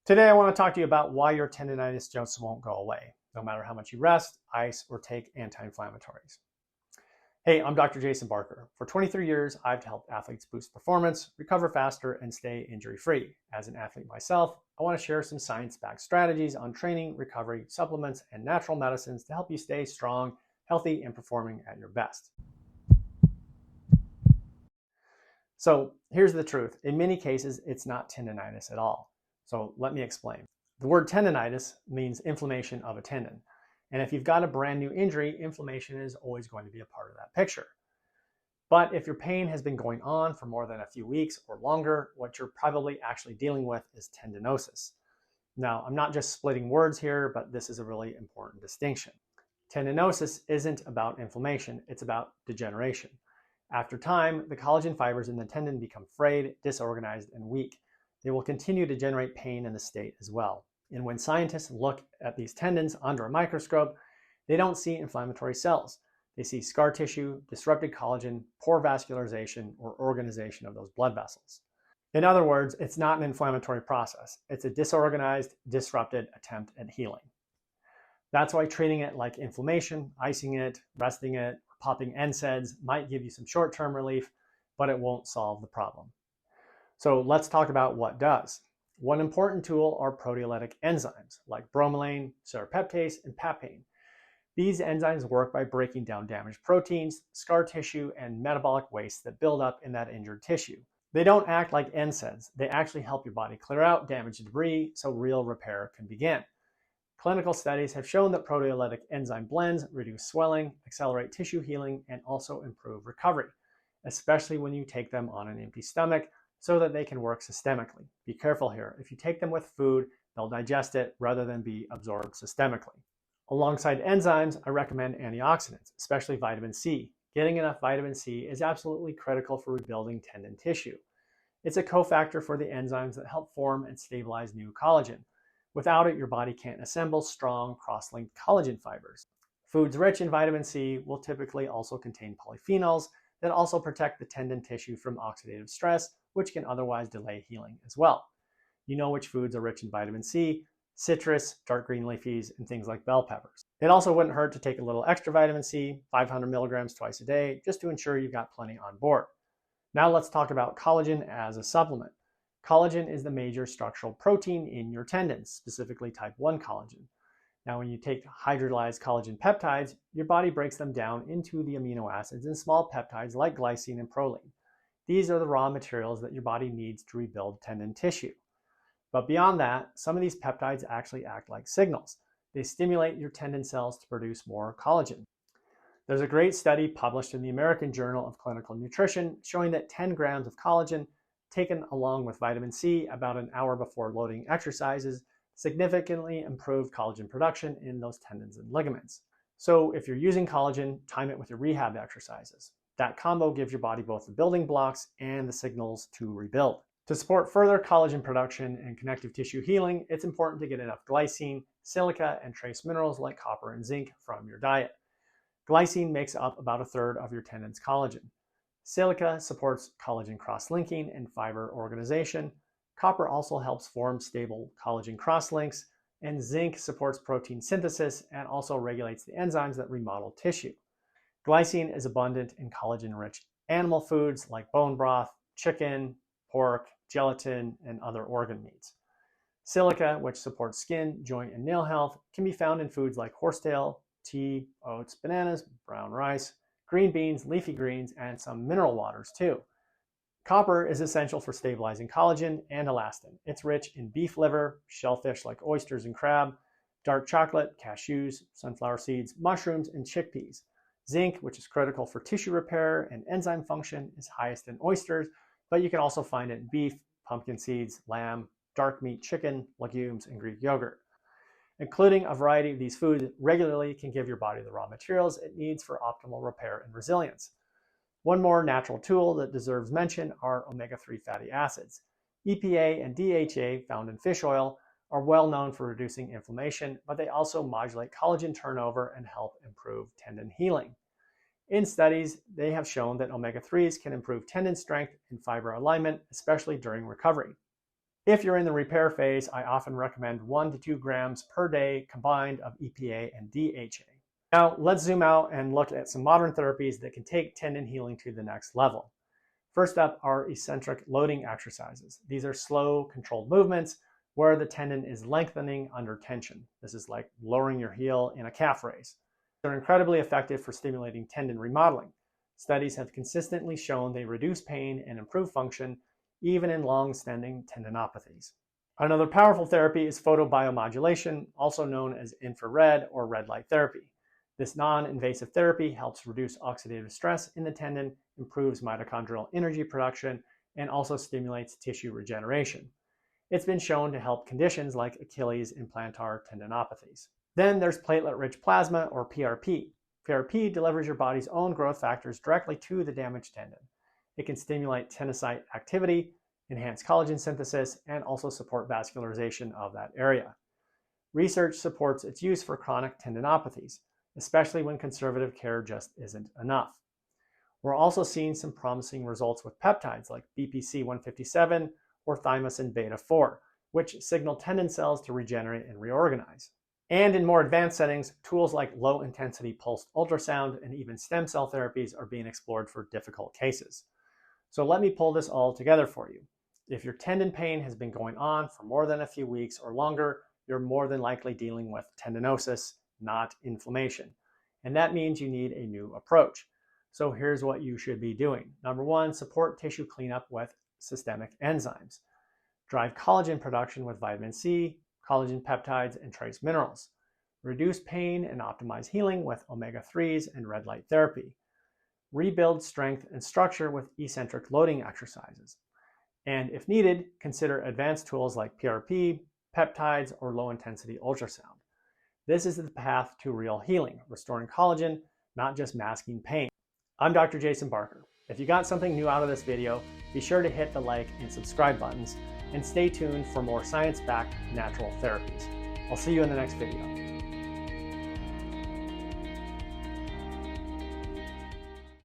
Today, I want to talk to you about why your tendonitis just won't go away, no matter how much you rest, ice, or take anti-inflammatories. Hey, I'm Dr. Jason Barker. For 23 years, I've helped athletes boost performance, recover faster, and stay injury-free. As an athlete myself, I want to share some science-backed strategies on training, recovery, supplements, and natural medicines to help you stay strong, healthy, and performing at your best. So here's the truth. In many cases, it's not tendonitis at all. So let me explain. The word tendonitis means inflammation of a tendon. And if you've got a brand new injury, inflammation is always going to be a part of that picture. But if your pain has been going on for more than a few weeks or longer, what you're probably actually dealing with is tendinosis. Now, I'm not just splitting words here, but this is a really important distinction. Tendinosis isn't about inflammation, it's about degeneration. After time, the collagen fibers in the tendon become frayed, disorganized, and weak. They will continue to generate pain in the state as well. And when scientists look at these tendons under a microscope, they don't see inflammatory cells. They see scar tissue, disrupted collagen, poor vascularization, or organization of those blood vessels. In other words, it's not an inflammatory process. It's a disorganized, disrupted attempt at healing. That's why treating it like inflammation, icing it, resting it, or popping NSAIDs might give you some short-term relief, but it won't solve the problem. So let's talk about what does. One important tool are proteolytic enzymes like bromelain, serrapeptase, and papain. These enzymes work by breaking down damaged proteins, scar tissue, and metabolic waste that build up in that injured tissue. They don't act like NSAIDs. They actually help your body clear out damaged debris so real repair can begin. Clinical studies have shown that proteolytic enzyme blends reduce swelling, accelerate tissue healing, and also improve recovery, especially when you take them on an empty stomach, so that they can work systemically. Be careful here. If you take them with food, they'll digest it rather than be absorbed systemically. Alongside enzymes, I recommend antioxidants, especially vitamin C. Getting enough vitamin C is absolutely critical for rebuilding tendon tissue. It's a cofactor for the enzymes that help form and stabilize new collagen. Without it, your body can't assemble strong cross-linked collagen fibers. Foods rich in vitamin C will typically also contain polyphenols that also protect the tendon tissue from oxidative stress, which can otherwise delay healing as well. You know which foods are rich in vitamin C: citrus, dark green leafies, and things like bell peppers. It also wouldn't hurt to take a little extra vitamin C, 500 milligrams twice a day, just to ensure you've got plenty on board. Now let's talk about collagen as a supplement. Collagen is the major structural protein in your tendons, specifically type 1 collagen. Now, when you take hydrolyzed collagen peptides, your body breaks them down into the amino acids in small peptides like glycine and proline. These are the raw materials that your body needs to rebuild tendon tissue. But beyond that, some of these peptides actually act like signals. They stimulate your tendon cells to produce more collagen. There's a great study published in the American Journal of Clinical Nutrition showing that 10 grams of collagen taken along with vitamin C about an hour before loading exercises significantly improved collagen production in those tendons and ligaments. So if you're using collagen, time it with your rehab exercises. That combo gives your body both the building blocks and the signals to rebuild. To support further collagen production and connective tissue healing, it's important to get enough glycine, silica, and trace minerals like copper and zinc from your diet. Glycine makes up about a third of your tendon's collagen. Silica supports collagen cross-linking and fiber organization. Copper also helps form stable collagen cross-links, and zinc supports protein synthesis and also regulates the enzymes that remodel tissue. Glycine is abundant in collagen-rich animal foods like bone broth, chicken, pork, gelatin, and other organ meats. Silica, which supports skin, joint, and nail health, can be found in foods like horsetail, tea, oats, bananas, brown rice, green beans, leafy greens, and some mineral waters too. Copper is essential for stabilizing collagen and elastin. It's rich in beef liver, shellfish like oysters and crab, dark chocolate, cashews, sunflower seeds, mushrooms, and chickpeas. Zinc, which is critical for tissue repair and enzyme function, is highest in oysters, but you can also find it in beef, pumpkin seeds, lamb, dark meat, chicken, legumes, and Greek yogurt. Including a variety of these foods regularly can give your body the raw materials it needs for optimal repair and resilience. One more natural tool that deserves mention are omega-3 fatty acids. EPA and DHA found in fish oil are well known for reducing inflammation, but they also modulate collagen turnover and help improve tendon healing. In studies, they have shown that omega-3s can improve tendon strength and fiber alignment, especially during recovery. If you're in the repair phase, I often recommend 1 to 2 grams per day combined of EPA and DHA. Now, let's zoom out and look at some modern therapies that can take tendon healing to the next level. First up are eccentric loading exercises. These are slow, controlled movements where the tendon is lengthening under tension. This is like lowering your heel in a calf raise. They're incredibly effective for stimulating tendon remodeling. Studies have consistently shown they reduce pain and improve function, even in long-standing tendinopathies. Another powerful therapy is photobiomodulation, also known as infrared or red light therapy. This non-invasive therapy helps reduce oxidative stress in the tendon, improves mitochondrial energy production, and also stimulates tissue regeneration. It's been shown to help conditions like Achilles and plantar tendinopathies. Then there's platelet-rich plasma, or PRP. PRP delivers your body's own growth factors directly to the damaged tendon. It can stimulate tenocyte activity, enhance collagen synthesis, and also support vascularization of that area. Research supports its use for chronic tendinopathies, especially when conservative care just isn't enough. We're also seeing some promising results with peptides like BPC-157 or thymosin beta-4, which signal tendon cells to regenerate and reorganize. And in more advanced settings, tools like low-intensity pulsed ultrasound and even stem cell therapies are being explored for difficult cases. So let me pull this all together for you. If your tendon pain has been going on for more than a few weeks or longer, you're more than likely dealing with tendinosis, not inflammation. And that means you need a new approach. So here's what you should be doing. Number 1, support tissue cleanup with systemic enzymes. Drive collagen production with vitamin C, collagen peptides, and trace minerals. Reduce pain and optimize healing with omega-3s and red light therapy. Rebuild strength and structure with eccentric loading exercises. And if needed, consider advanced tools like PRP, peptides, or low-intensity ultrasound. This is the path to real healing, restoring collagen, not just masking pain. I'm Dr. Jason Barker. If you got something new out of this video, be sure to hit the like and subscribe buttons, and stay tuned for more science-backed natural therapies. I'll see you in the next video.